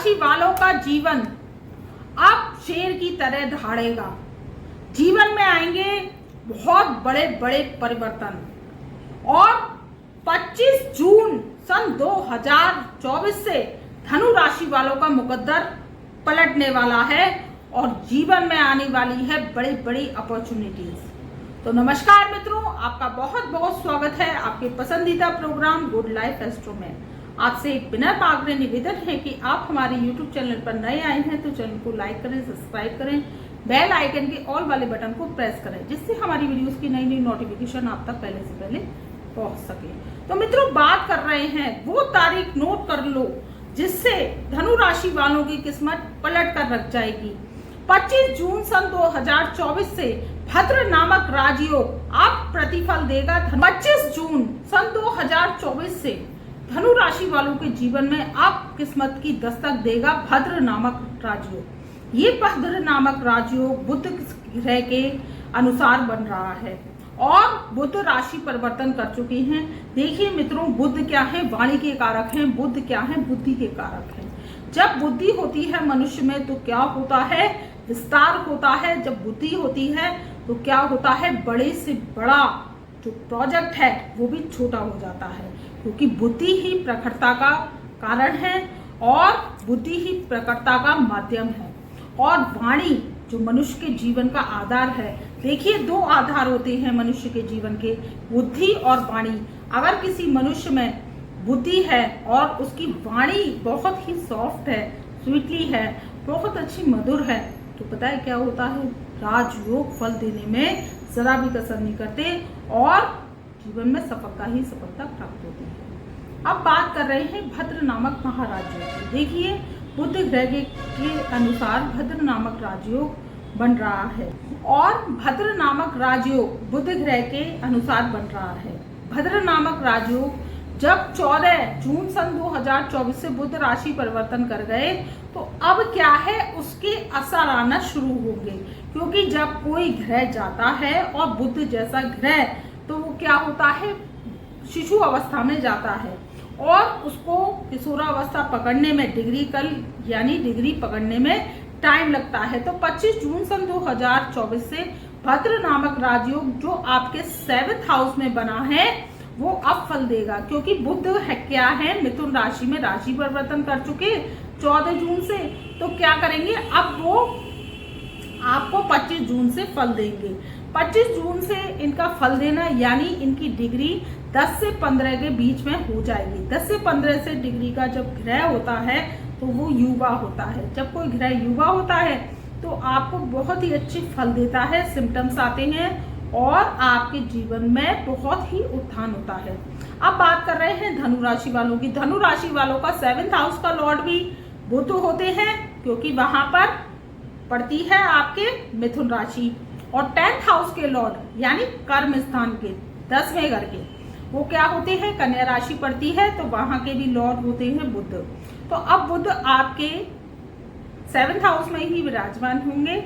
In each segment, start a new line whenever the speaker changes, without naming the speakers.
राशि वालों का जीवन अब शेर की तरह दहाड़ेगा। जीवन में आएंगे बहुत बड़े बड़े परिवर्तन और 25 जून सन 2024 से धनु राशि वालों का मुकद्दर पलटने वाला है और जीवन में आने वाली है बड़ी बड़ी अपॉर्चुनिटीज। तो नमस्कार मित्रों, आपका बहुत बहुत स्वागत है आपके पसंदीदा प्रोग्राम गुड लाइफ एस्ट्रो में। आपसे एक बिना आग्रह निवेदन है कि आप हमारे YouTube चैनल पर नए आए हैं तो चैनल को लाइक करें, सब्सक्राइब करें, बेल आइकन के ऑल वाले बटन को प्रेस करें, जिससे हमारी वीडियोस की नई नई नोटिफिकेशन आप तक पहले से पहले पहुंच सके। तो मित्रों, बात कर रहे हैं वो तारीख, नोट कर लो जिससे धनु राशि वालों की किस्मत पलट कर रख जाएगी। 25 जून सन 2024 से भद्र नामक राजयोग आप प्रतिफल देगा। 25 जून सन 2024 से धनु राशि वालों के जीवन में आप किस्मत की दस्तक देगा भद्र नामक राजयोग। ये भद्र नामक राजयोग बुध ग्रह के अनुसार बन रहा है और बुध राशि परिवर्तन कर चुके हैं। देखिए मित्रों, बुध क्या है? वाणी के कारक हैं। बुध क्या है? बुद्धि के कारक हैं। जब बुद्धि होती है मनुष्य में तो क्या होता है? विस्तार होता है। जब बुद्धि होती है तो क्या होता है? बड़े से बड़ा जो प्रोजेक्ट है वो भी छोटा हो जाता है, क्योंकि बुद्धि ही प्रखरता का कारण है और बुद्धि ही प्रखरता का माध्यम है। और वाणी जो मनुष्य के जीवन का आधार है, देखिए दो आधार होते हैं मनुष्य के जीवन के, बुद्धि और वाणी। अगर किसी मनुष्य में बुद्धि है और उसकी वाणी बहुत ही सॉफ्ट है, स्वीटली है, बहुत अच्छी मधुर है, तो पता है क्या होता है? राजयोग फल देने में जरा भी कसर नहीं करते और जीवन में सफलता ही सफलता प्राप्त होती है। अब बात कर रहे हैं भद्र नामक महाराजयोग की। देखिए, बुध ग्रह के अनुसार भद्र नामक राजयोग बन रहा है और भद्र नामक राजयोग बुध ग्रह के अनुसार बन रहा है। भद्र नामक राजयोग जब 14 जून सन 2024 से बुध राशि परिवर्तन कर गए तो अब क्या है, उसके असर आना शुरू होंगे, क्योंकि जब कोई ग्रह जाता है और बुध जैसा ग्रह तो वो क्या होता है, शिशु अवस्था में जाता है और उसको किशोरावस्था पकड़ने में डिग्री पकड़ने में टाइम लगता है। तो 25 जून सन 2024 से भद्र नामक राजयोग जो आपके 7th हाउस में बना है वो अब फल देगा, क्योंकि बुध है क्या है, मिथुन राशि में राशि परिवर्तन कर चुके 14 जून से। तो क्या करेंगे, अब वो आपको 25 जून से फल देंगे। 25 जून से इनका फल देना यानी इनकी डिग्री 10 से 15 के बीच में हो जाएगी। 10 से 15 से डिग्री का जब ग्रह होता है तो वो युवा होता है। जब कोई ग्रह युवा होता है तो आपको बहुत ही अच्छी फल देता है, सिम्टम्स आते हैं और आपके जीवन में बहुत ही उत्थान होता है। अब बात कर रहे हैं धनु राशि वालों की। धनु राशि वालों का 7th हाउस का लॉर्ड भी बुध होते हैं, क्योंकि वहां पर पड़ती है आपके मिथुन राशि, और 10th हाउस के लॉर्ड यानी कर्म स्थान के 10वें घर के वो क्या होते हैं, कन्या राशि पड़ती है, तो वहां के भी लॉर्ड होते हैं बुध। तो अब बुध आपके 7th हाउस में ही विराजमान होंगे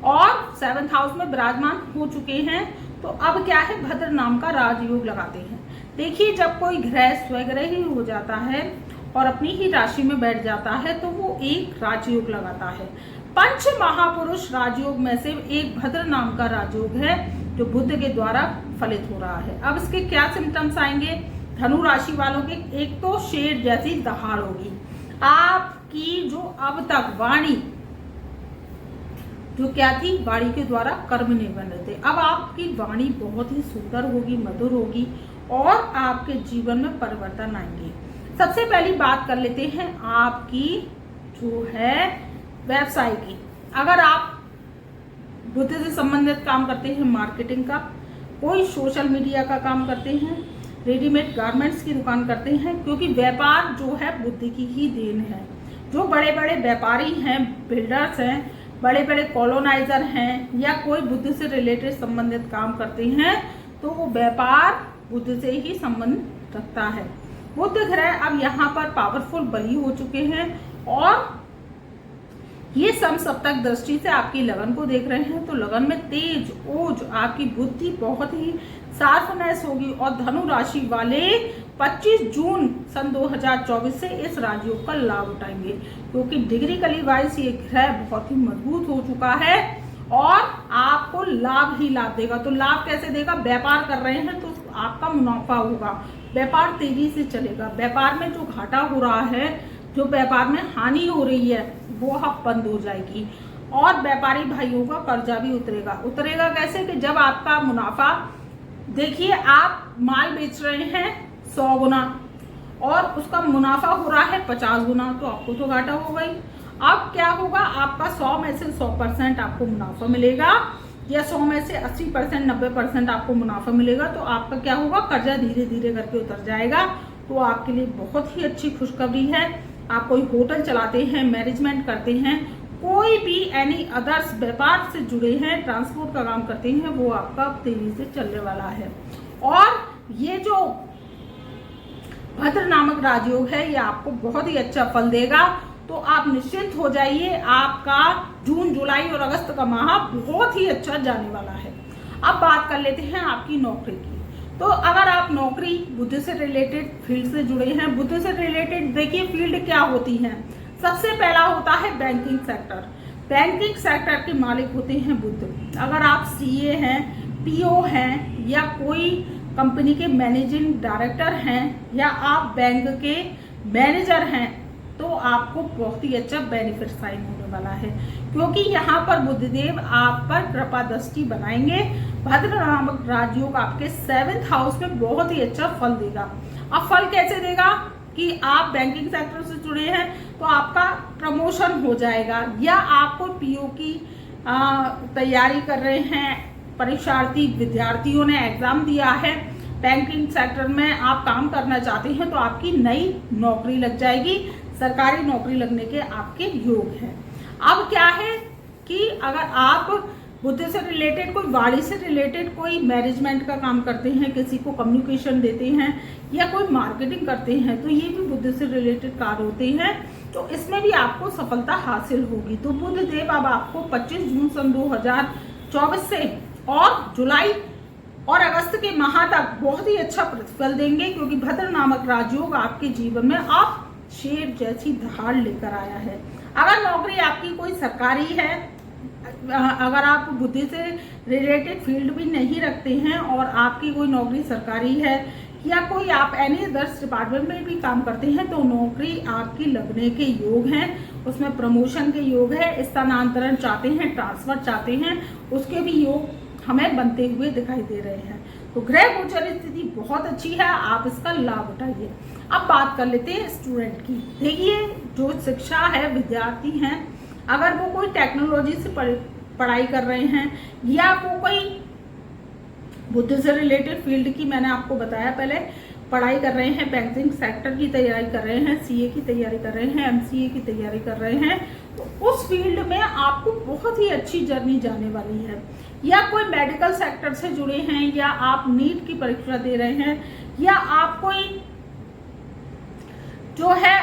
और 7th हाउस में विराजमान हो चुके हैं। तो अब क्या है, भद्र नाम का राजयोग लगाते हैं। देखिए, जब कोई ग्रह स्वग्रही हो जाता है और अपनी ही राशि में बैठ जाता है तो वो एक राजयोग लगाता है। पंच महापुरुष राजयोग में से एक भद्र नाम का राजयोग है जो बुध के द्वारा फलित हो रहा है। अब इसके क्या सिम्टम्स आएंगे धनु राशि वालों के? एक तो शेर जैसी दहाड़ होगी। आपकी जो अब तक वाणी जो क्या थी, वाणी के द्वारा कर्म नहीं बन रहे थे, अब आपकी वाणी बहुत ही सुंदर होगी, मधुर होगी और आपके जीवन में परिवर्तन आएंगे। सबसे पहली बात कर लेते हैं आपकी जो है व्यवसाय की। अगर आप बुद्ध से संबंधित काम करते हैं, मार्केटिंग का, कोई सोशल मीडिया का काम करते हैं, रेडीमेड गारमेंट्स की दुकान करते हैं, क्योंकि व्यापार जो है बुद्धि की ही देन है। जो बड़े बड़े व्यापारी हैं, बिल्डर्स हैं, बड़े बड़े कॉलोनाइजर हैं या कोई बुद्ध से रिलेटेड संबंधित काम करते हैं तो वो व्यापार बुद्ध से ही संबंध रखता है। बुध ग्रह अब यहाँ पर पावरफुल बली हो चुके हैं और ये सप्तक दृष्टि से आपकी लगन को देख रहे हैं, तो लगन में तेज ओज, आपकी बुद्धि बहुत ही शार्पनेस होगी और धनु राशि वाले 25 जून सन 2024 से इस राजयोग का लाभ उठाएंगे, क्योंकि डिग्रीकली वाइज ये ग्रह बहुत ही मजबूत हो चुका है और आपको लाभ ही लाभ देगा। तो लाभ कैसे देगा? व्यापार कर रहे हैं तो आपका मुनाफा होगा, व्यापार तेजी से चलेगा, व्यापार में जो घाटा हो रहा है, जो व्यापार में हानि हो रही है, वो अब बंद हो जाएगी। और व्यापारी भाइयों का कर्जा भी उतरेगा कैसे? कि जब आपका मुनाफा, देखिए आप माल बेच रहे हैं 100 गुना और उसका मुनाफा हो रहा है 50 गुना, तो आपको तो घाटा हो गई। अब क्या होगा? आपका 100 में से 100% आपको मुनाफा मिलेगा या 100 में से 80% 90% आपको मुनाफा मिलेगा। तो आपका क्या होगा? कर्जा धीरे धीरे करके उतर जाएगा। तो आपके लिए बहुत ही अच्छी खुशखबरी है। आप कोई होटल चलाते हैं, मैनेजमेंट करते हैं, कोई भी एनी अदर्स व्यापार से जुड़े हैं, ट्रांसपोर्ट का काम करते हैं, वो आपका तेजी से चलने वाला है। और ये जो भद्र नामक राजयोग है, ये आपको बहुत ही अच्छा फल देगा। तो आप निश्चिंत हो जाइए, आपका जून, जुलाई और अगस्त का माह बहुत ही अच्छा जाने वाला है। अब बात कर लेते हैं आपकी नौकरी की। तो अगर आप नौकरी, बुद्ध से रिलेटेड फील्ड से जुड़े हैं, बुद्ध से रिलेटेड देखिए फील्ड क्या होती है। सबसे पहला होता है बैंकिंग सेक्टर। बैंकिंग सेक्टर के मालिक होते हैं बुद्ध। अगर आप सीए हैं, पीओ हैं या कोई कंपनी के मैनेजिंग डायरेक्टर हैं या आप बैंक के मैनेजर हैं, तो आपको बहुत ही अच्छा बेनिफिट साइन होने वाला है, क्योंकि यहाँ पर बुद्धदेव आप पर कृपा दृष्टि बनाएंगे। भद्र नामक राजयोग आपके 7th हाउस में बहुत ही अच्छा फल देगा। अब फल कैसे देगा? कि आप बैंकिंग सेक्टर से जुड़े हैं तो आपका प्रमोशन हो जाएगा, या आपको पीओ की तैयारी कर रहे हैं परीक्षार्थी, विद्यार्थियों ने एग्जाम दिया है, बैंकिंग सेक्टर में आप काम करना चाहते हैं, तो आपकी नई नौकरी लग जाएगी, सरकारी नौकरी लगने के आपके योग हैं। अब क्या है कि अगर आप बुद्ध से रिलेटेड, कोई वाणी से रिलेटेड कोई मैनेजमेंट का काम करते हैं, किसी को कम्युनिकेशन देते हैं या कोई मार्केटिंग करते हैं, तो ये भी बुद्ध से रिलेटेड कार्य होते हैं। तो इसमें भी आपको सफलता हासिल होगी। तो बुद्ध देव अब आपको 25 जून सन 2024 से और जुलाई और अगस्त के माह तक बहुत ही अच्छा प्रतिफल देंगे, क्योंकि भद्र नामक राजयोग आपके जीवन में आप शेर जैसी धार लेकर आया है। अगर नौकरी आपकी कोई सरकारी है, अगर आप बुद्धि से रिलेटेड फील्ड भी नहीं रखते हैं और आपकी कोई नौकरी सरकारी है या कोई आप एनी अदर्स डिपार्टमेंट में भी काम करते हैं, तो नौकरी आपकी लगने के योग हैं, उसमें प्रमोशन के योग है, स्थानांतरण चाहते हैं, ट्रांसफर चाहते हैं, उसके भी योग हमें बनते हुए दिखाई दे रहे हैं। तो ग्रह गोचर स्थिति बहुत अच्छी है, आप इसका लाभ उठाइए। अब बात कर लेते हैं स्टूडेंट की। देखिए जो शिक्षा है, विद्यार्थी हैं, अगर वो कोई टेक्नोलॉजी से पढ़ाई कर रहे हैं या वो कोई बुद्ध से रिलेटेड फील्ड की, मैंने आपको बताया पहले, पढ़ाई कर रहे हैं, बैंकिंग सेक्टर की तैयारी कर रहे हैं, सीए की तैयारी कर रहे हैं, एमसीए की तैयारी कर रहे हैं, तो उस फील्ड में आपको बहुत ही अच्छी जर्नी जाने वाली है। या कोई मेडिकल सेक्टर से जुड़े हैं, या आप नीट की परीक्षा दे रहे हैं, या आप कोई जो है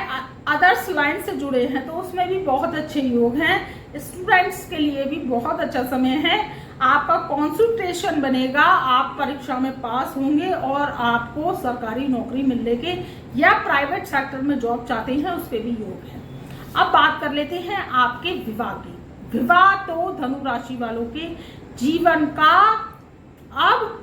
अदर्स लाइन से जुड़े हैं, तो उसमें भी बहुत अच्छे योग हैं। स्टूडेंट्स के लिए भी बहुत अच्छा समय है, आपका कॉन्सेंट्रेशन बनेगा, आप परीक्षा में पास होंगे और आपको सरकारी नौकरी मिलने के या प्राइवेट सेक्टर में जॉब चाहते हैं उसके भी योग है। अब बात कर लेते हैं आपके विवाह की। विवाह तो धनु राशि वालों के जीवन का अब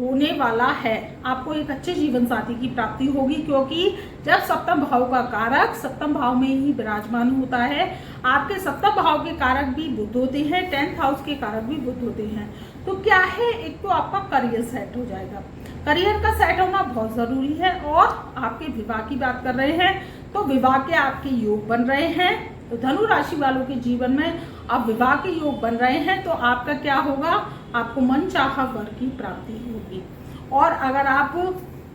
होने वाला है। आपको एक अच्छे जीवन साथी की प्राप्ति होगी, क्योंकि जब सप्तम भाव का कारक सप्तम भाव में ही विराजमान होता है, आपके सप्तम भाव के कारक भी बुध होते हैं, 10th हाउस के कारक भी बुध होते हैं। तो क्या है, एक तो आपका करियर सेट हो जाएगा, करियर का सेट होना बहुत जरूरी है। और आपके विवाह की बात कर रहे हैं तो विवाह के आपके योग बन रहे हैं, तो धनु राशि वालों के जीवन में अब विवाह के योग बन रहे हैं, तो आपका क्या होगा, आपको मनचाहा वर की प्राप्ति होगी। और अगर आप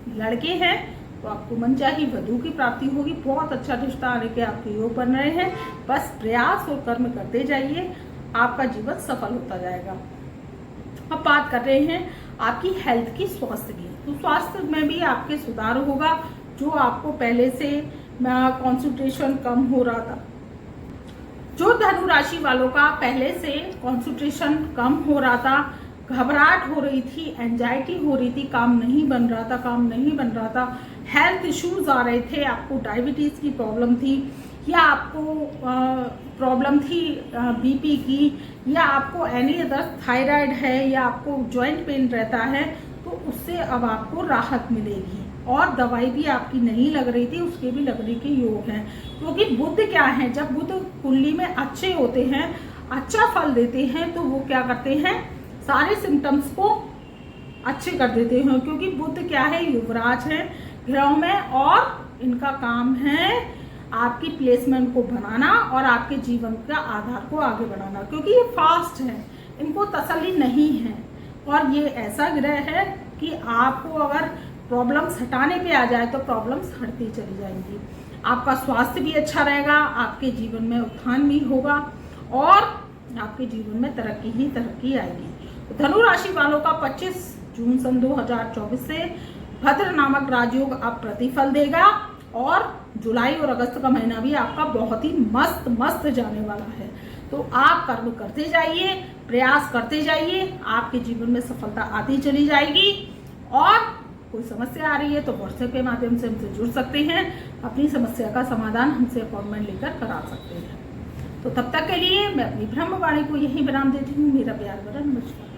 लड़के हैं तो आपको मनचाही वधू की प्राप्ति होगी। बहुत अच्छा रिश्ता आने के आपके योग बन रहे हैं, बस प्रयास और कर्म करते जाइए, आपका जीवन सफल होता जाएगा। अब बात कर रहे हैं आपकी हेल्थ की, स्वास्थ्य की। तो स्वास्थ्य में भी आपके सुधार होगा। जो आपको पहले से कॉन्सेंट्रेशन कम हो रहा था, जो धनु राशि वालों का पहले से कॉन्सेंट्रेशन कम हो रहा था, घबराहट हो रही थी, एंजाइटी हो रही थी, काम नहीं बन रहा था, हेल्थ इश्यूज आ रहे थे, आपको डायबिटीज़ की प्रॉब्लम थी, या आपको प्रॉब्लम थी बीपी की, या आपको एनी अदर थायराइड है, या आपको जॉइंट पेन रहता है, तो उससे अब आपको राहत मिलेगी। और दवाई भी आपकी नहीं लग रही थी, उसके भी लगने के योग हैं, क्योंकि बुध क्या है, जब बुध कुंडली में अच्छे होते हैं, अच्छा फल देते हैं, तो वो क्या करते हैं, सारे सिम्टम्स को अच्छे कर देते हैं। क्योंकि बुध क्या है, युवराज है ग्रहों में, और इनका काम है आपकी प्लेसमेंट को बनाना और आपके जीवन का आधार को आगे बढ़ाना। क्योंकि ये फास्ट है, इनको तसल्ली नहीं है, और ये ऐसा ग्रह है कि आपको अगर प्रॉब्लम्स हटाने पे आ जाए तो प्रॉब्लम्स हटती चली जाएंगी। आपका स्वास्थ्य भी अच्छा रहेगा, आपके जीवन में उत्थान भी होगा, और आपके जीवन में तरक्की ही तरक्की आएगी। तो धनु राशि वालों का 25 जून सन 2024 से भद्र नामक राजयोग अब प्रतिफल देगा, और जुलाई और अगस्त का महीना भी आपका बहुत ही मस्त मस्त जाने वाला है। तो आप कर्म करते जाइए, प्रयास करते जाइए, आपके जीवन में सफलता आती चली जाएगी। और कोई समस्या आ रही है तो व्हाट्सएप के माध्यम से हमसे जुड़ सकते हैं, अपनी समस्या का समाधान हमसे अपॉइंटमेंट लेकर करा सकते हैं। तो तब तक के लिए मैं अपनी ब्रह्मवाणी को यहीं विराम देती हूँ। मेरा प्यार भरा नमस्कार।